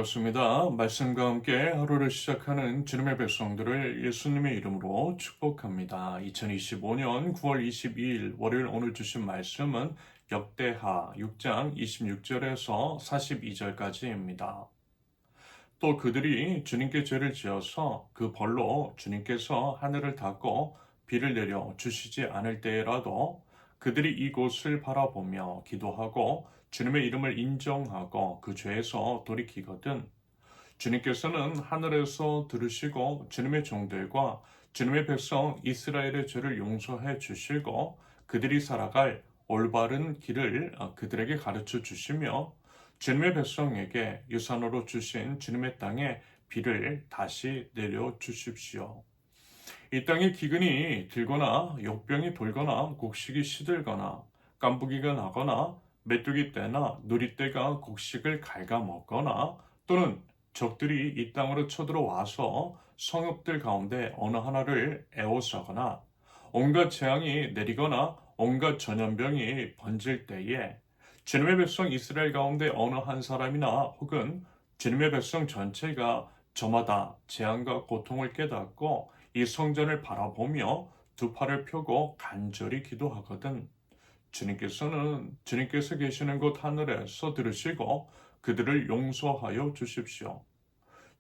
반갑습니다. 말씀과 함께 하루를 시작하는 주님의 백성들을 예수님의 이름으로 축복합니다. 2025년 9월 22일 월요일 오늘 주신 말씀은 역대하 6장 26절에서 42절까지입니다. 또 그들이 주님께 죄를 지어서 그 벌로 주님께서 하늘을 닫고 비를 내려 주시지 않을 때라도 그들이 이곳을 바라보며 기도하고 주님의 이름을 인정하고 그 죄에서 돌이키거든 주님께서는 하늘에서 들으시고 주님의 종들과 주님의 백성 이스라엘의 죄를 용서해 주시고 그들이 살아갈 올바른 길을 그들에게 가르쳐 주시며 주님의 백성에게 유산으로 주신 주님의 땅에 비를 다시 내려 주십시오. 이 땅에 기근이 들거나 역병이 돌거나 곡식이 시들거나 깐부기가 나거나 메뚜기 떼나 누리떼가 곡식을 갉아먹거나 또는 적들이 이 땅으로 쳐들어와서 성읍들 가운데 어느 하나를 에워싸거나 온갖 재앙이 내리거나 온갖 전염병이 번질 때에 주님의 백성 이스라엘 가운데 어느 한 사람이나 혹은 주님의 백성 전체가 저마다 재앙과 고통을 깨닫고 이 성전을 바라보며 두 팔을 펴고 간절히 기도하거든 주님께서 계시는 곳 하늘에서 들으시고 그들을 용서하여 주십시오.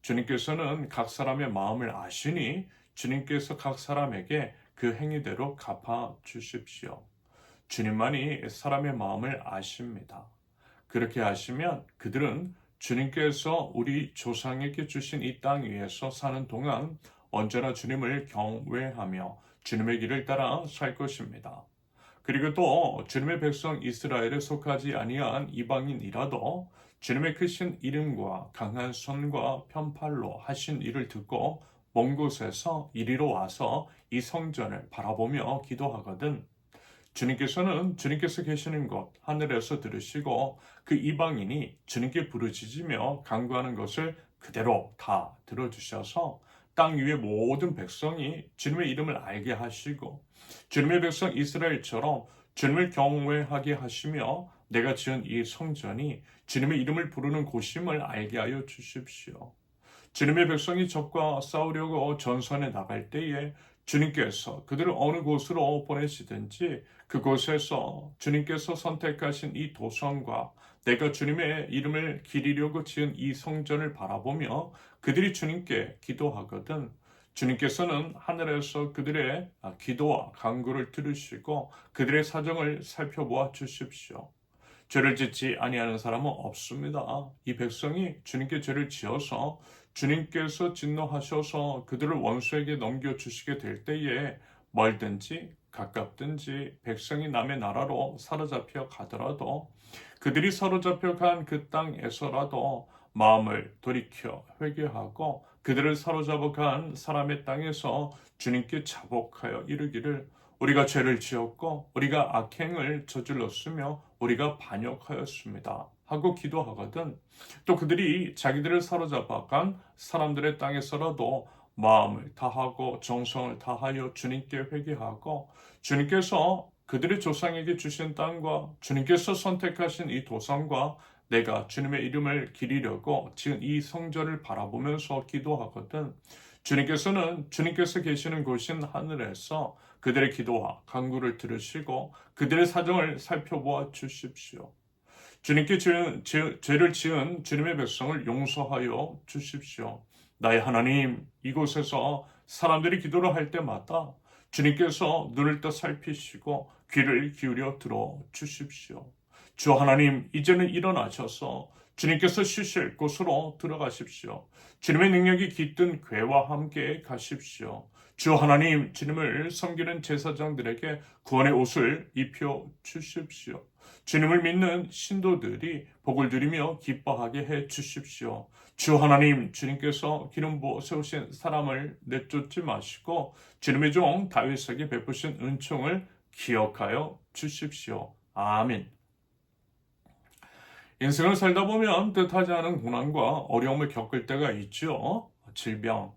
주님께서는 각 사람의 마음을 아시니 주님께서 각 사람에게 그 행위대로 갚아 주십시오. 주님만이 사람의 마음을 아십니다. 그렇게 하시면 그들은 주님께서 우리 조상에게 주신 이 땅 위에서 사는 동안 언제나 주님을 경외하며 주님의 길을 따라 살 것입니다. 그리고 또 주님의 백성 이스라엘에 속하지 아니한 이방인이라도 주님의 크신 이름과 강한 손과 편팔로 하신 일을 듣고 먼 곳에서 이리로 와서 이 성전을 바라보며 기도하거든 주님께서 계시는 곳 하늘에서 들으시고 그 이방인이 주님께 부르짖으며 간구하는 것을 그대로 다 들어주셔서 땅 위의 모든 백성이 주님의 이름을 알게 하시고 주님의 백성 이스라엘처럼 주님을 경외하게 하시며 내가 지은 이 성전이 주님의 이름을 부르는 곳임을 알게 하여 주십시오. 주님의 백성이 적과 싸우려고 전선에 나갈 때에 주님께서 그들을 어느 곳으로 보내시든지 그곳에서 주님께서 선택하신 이 도성과 내가 주님의 이름을 기리려고 지은 이 성전을 바라보며 그들이 주님께 기도하거든 주님께서는 하늘에서 그들의 기도와 간구를 들으시고 그들의 사정을 살펴보아 주십시오. 죄를 짓지 아니하는 사람은 없습니다. 이 백성이 주님께 죄를 지어서 주님께서 진노하셔서 그들을 원수에게 넘겨주시게 될 때에 멀든지 가깝든지 백성이 남의 나라로 사로잡혀 가더라도 그들이 사로잡혀 간 그 땅에서라도 마음을 돌이켜 회개하고 그들을 사로잡아 간 사람의 땅에서 주님께 자복하여 이르기를 우리가 죄를 지었고 우리가 악행을 저질렀으며 우리가 반역하였습니다. 하고 기도하거든 또 그들이 자기들을 사로잡아 간 사람들의 땅에서라도 마음을 다하고 정성을 다하여 주님께 회개하고 주님께서 그들의 조상에게 주신 땅과 주님께서 선택하신 이 도성과 내가 주님의 이름을 기리려고 지금 이 성전을 바라보면서 기도하거든 주님께서 계시는 곳인 하늘에서 그들의 기도와 간구를 들으시고 그들의 사정을 살펴보아 주십시오. 죄를 지은 주님의 백성을 용서하여 주십시오. 나의 하나님, 이곳에서 사람들이 기도를 할 때마다 주님께서 눈을 떠 살피시고 귀를 기울여 들어 주십시오. 주 하나님, 이제는 일어나셔서 주님께서 쉬실 곳으로 들어가십시오. 주님의 능력이 깃든 궤와 함께 가십시오. 주 하나님, 주님을 섬기는 제사장들에게 구원의 옷을 입혀 주십시오. 주님을 믿는 신도들이 복을 누리며 기뻐하게 해 주십시오. 주 하나님, 주님께서 기름 부어 세우신 사람을 내쫓지 마시고 주님의 종 다윗에게 베푸신 은총을 기억하여 주십시오. 아멘. 인생을 살다 보면 뜻하지 않은 고난과 어려움을 겪을 때가 있죠. 질병,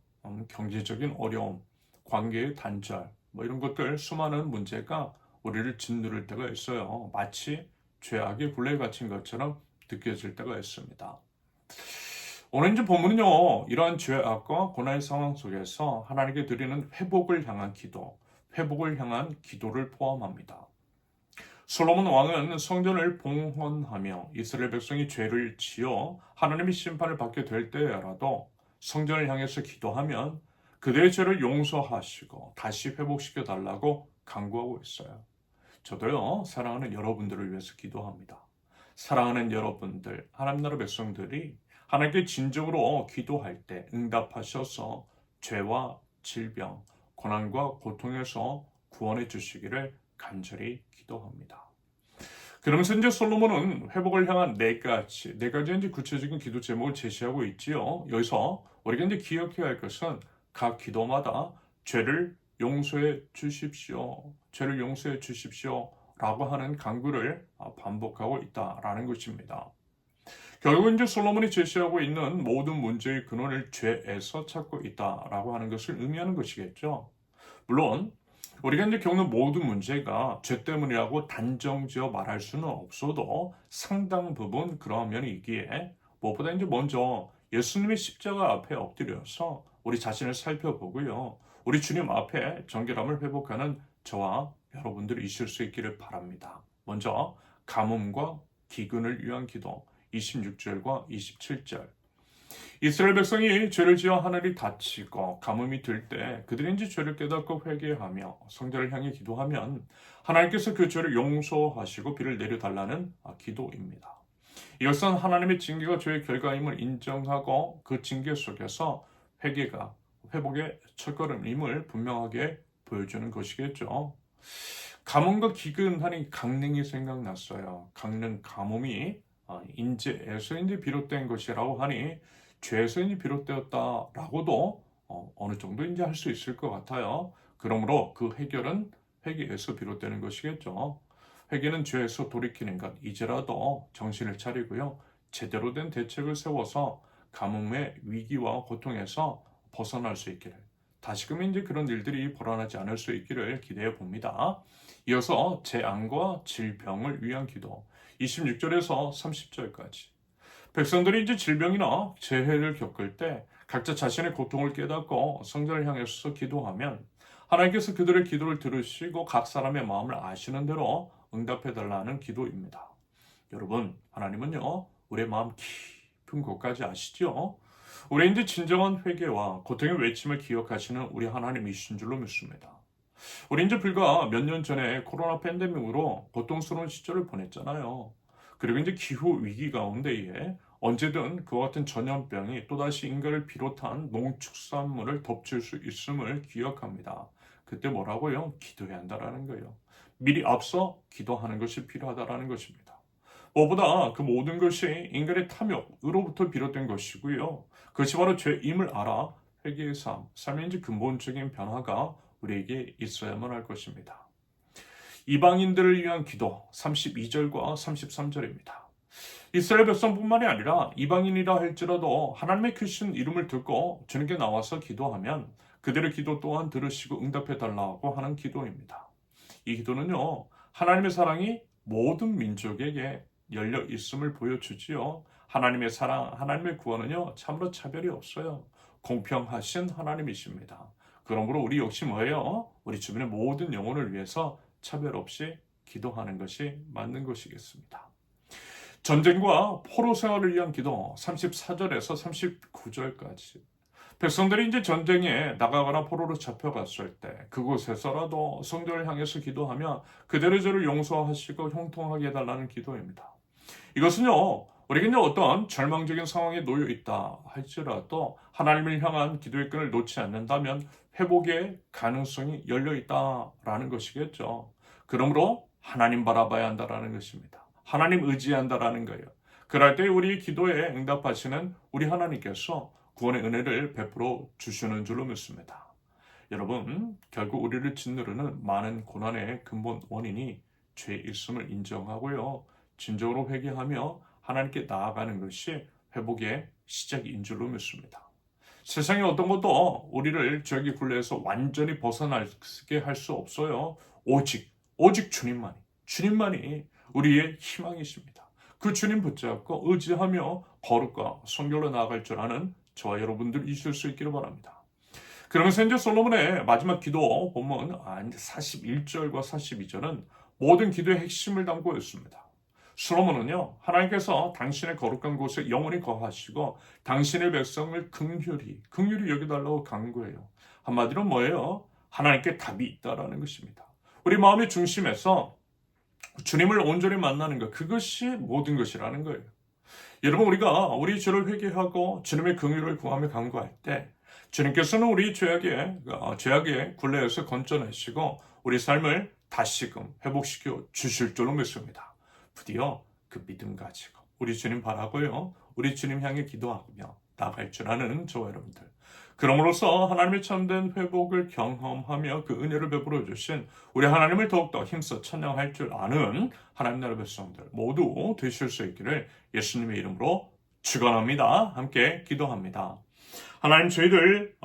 경제적인 어려움, 관계의 단절, 이런 것들 수많은 문제가 우리를 짓누를 때가 있어요. 마치 죄악의 굴레에 갇힌 것처럼 느껴질 때가 있습니다. 오늘 이제 본문은요, 이러한 죄악과 고난의 상황 속에서 하나님께 드리는 회복을 향한 기도, 회복을 향한 기도를 포함합니다. 솔로몬 왕은 성전을 봉헌하며 이스라엘 백성이 죄를 지어 하나님의 심판을 받게 될 때라도 성전을 향해서 기도하면 그들의 죄를 용서하시고 다시 회복시켜 달라고 간구하고 있어요. 저도요, 사랑하는 여러분들을 위해서 기도합니다. 사랑하는 여러분들, 하나님 나라 백성들이 하나님께 진정으로 기도할 때 응답하셔서 죄와 질병, 고난과 고통에서 구원해 주시기를 간절히 기도합니다. 그러면서 이제 솔로몬은 회복을 향한 네 가지 이제 구체적인 기도 제목을 제시하고 있지요. 여기서 우리가 이제 기억해야 할 것은 각 기도마다 죄를 용서해 주십시오. 죄를 용서해 주십시오. 라고 하는 간구를 반복하고 있다라는 것입니다. 결국 이제 솔로몬이 제시하고 있는 모든 문제의 근원을 죄에서 찾고 있다라고 하는 것을 의미하는 것이겠죠. 물론 우리가 이제 겪는 모든 문제가 죄 때문이라고 단정지어 말할 수는 없어도 상당 부분 그러한 면이 있기에 무엇보다 이제 먼저 예수님의 십자가 앞에 엎드려서 우리 자신을 살펴보고요. 우리 주님 앞에 정결함을 회복하는 저와 여러분들이 있을 수 있기를 바랍니다. 먼저 가뭄과 기근을 위한 기도 26절과 27절. 이스라엘 백성이 죄를 지어 하늘이 닫히고 가뭄이 들 때 그들이 이제 죄를 깨닫고 회개하며 성전을 향해 기도하면 하나님께서 그 죄를 용서하시고 비를 내려달라는 기도입니다. 이것은 하나님의 징계가 죄의 결과임을 인정하고 그 징계 속에서 회개가 회복의 첫걸음임을 분명하게 보여주는 것이겠죠. 가뭄과 기근하니 강릉이 생각났어요. 강릉 가뭄이 인재에서 이제 비롯된 것이라고 하니 죄에서 이제 비롯되었다라고도 어느 정도 이제 할 수 있을 것 같아요. 그러므로 그 해결은 회개에서 비롯되는 것이겠죠. 회개는 죄에서 돌이키는 것, 이제라도 정신을 차리고요. 제대로 된 대책을 세워서 가뭄의 위기와 고통에서 벗어날 수 있기를. 다시금 이제 그런 일들이 벌어나지 않을 수 있기를 기대해 봅니다. 이어서 재앙과 질병을 위한 기도. 26절에서 30절까지. 백성들이 이제 질병이나 재해를 겪을 때 각자 자신의 고통을 깨닫고 성전을 향해서 기도하면 하나님께서 그들의 기도를 들으시고 각 사람의 마음을 아시는 대로 응답해 달라는 기도입니다. 여러분, 하나님은요, 우리의 마음 깊은 곳까지 아시죠? 우리 이제 진정한 회개와 고통의 외침을 기억하시는 우리 하나님이신 줄로 믿습니다. 우리 이제 불과 몇 년 전에 코로나 팬데믹으로 고통스러운 시절을 보냈잖아요. 그리고 이제 기후 위기 가운데에 언제든 그와 같은 전염병이 또다시 인간을 비롯한 농축산물을 덮칠 수 있음을 기억합니다. 그때 뭐라고요? 기도해야 한다라는 거예요. 미리 앞서 기도하는 것이 필요하다라는 것입니다. 무엇보다 그 모든 것이 인간의 탐욕으로부터 비롯된 것이고요. 그것이 바로 죄임을 알아 회개의 삶의 이제 근본적인 변화가 우리에게 있어야만 할 것입니다. 이방인들을 위한 기도 32절과 33절입니다. 이스라엘 백성뿐만이 아니라 이방인이라 할지라도 하나님의 크신 이름을 듣고 주님께 나와서 기도하면 그들의 기도 또한 들으시고 응답해 달라고 하는 기도입니다. 이 기도는요, 하나님의 사랑이 모든 민족에게 열려 있음을 보여주지요. 하나님의 사랑, 하나님의 구원은요, 참으로 차별이 없어요. 공평하신 하나님이십니다. 그러므로 우리 역시 뭐예요? 우리 주변의 모든 영혼을 위해서 차별 없이 기도하는 것이 맞는 것이겠습니다. 전쟁과 포로 생활을 위한 기도 34절에서 39절까지. 백성들이 이제 전쟁에 나가거나 포로로 잡혀갔을 때 그곳에서라도 성전을 향해서 기도하며 그들의 죄를 용서하시고 형통하게 해달라는 기도입니다. 이것은요, 우리가 이제 어떤 절망적인 상황에 놓여 있다 할지라도 하나님을 향한 기도의 끈을 놓지 않는다면 회복의 가능성이 열려 있다라는 것이겠죠. 그러므로 하나님 바라봐야 한다라는 것입니다. 하나님 의지한다라는 거예요. 그럴 때 우리 기도에 응답하시는 우리 하나님께서 구원의 은혜를 베풀어 주시는 줄로 믿습니다. 여러분, 결국 우리를 짓누르는 많은 고난의 근본 원인이 죄 있음을 인정하고요. 진정으로 회개하며 하나님께 나아가는 것이 회복의 시작인 줄로 믿습니다. 세상의 어떤 것도 우리를 죄의 굴레에서 완전히 벗어나게 할 수 없어요. 오직 주님만이 우리의 희망이십니다. 그 주님 붙잡고 의지하며 거룩과 성결로 나아갈 줄 아는 저와 여러분들 있을 수 있기를 바랍니다. 그러면서 이제 솔로몬의 마지막 기도 보면 이제 41절과 42절은 모든 기도의 핵심을 담고 있습니다. 솔로몬은요, 하나님께서 당신의 거룩한 곳에 영원히 거하시고 당신의 백성을 긍휼히 여겨달라고 간구해요. 한마디로 뭐예요? 하나님께 답이 있다라는 것입니다. 우리 마음의 중심에서 주님을 온전히 만나는 것, 그것이 모든 것이라는 거예요. 여러분, 우리가 우리 죄를 회개하고 주님의 긍휼을 구하며 간구할 때 주님께서는 우리 죄악의 굴레에서 건져내시고 우리 삶을 다시금 회복시켜 주실 줄로 믿습니다. 부디어 그 믿음 가지고 우리 주님 바라고요, 우리 주님 향해 기도하며 나아갈 줄 아는 저와 여러분들, 그럼으로써 하나님의 참된 회복을 경험하며 그 은혜를 베풀어 주신 우리 하나님을 더욱더 힘써 찬양할 줄 아는 하나님 나라 백성들 모두 되실 수 있기를 예수님의 이름으로 축원합니다. 함께 기도합니다. 하나님, 저희들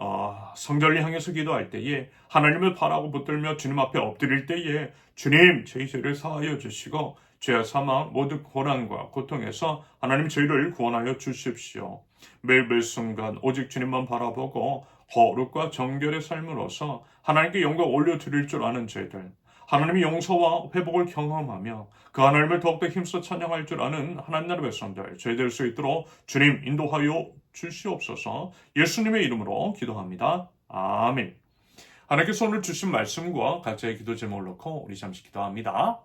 성전을 향해서 기도할 때에 하나님을 바라고 붙들며 주님 앞에 엎드릴 때에 주님, 저희 죄를 사하여 주시고 죄와 사망 모든 고난과 고통에서 하나님 저희를 구원하여 주십시오. 매일매일 순간 오직 주님만 바라보고 거룩과 정결의 삶으로서 하나님께 영광 올려드릴 줄 아는 저희들, 하나님의 용서와 회복을 경험하며 그 하나님을 더욱더 힘써 찬양할 줄 아는 하나님 나라 백성들 저희 될 수 있도록 주님 인도하여 주시옵소서. 예수님의 이름으로 기도합니다. 아멘. 하나님께서 오늘 주신 말씀과 각자의 기도 제목을 놓고 우리 잠시 기도합니다.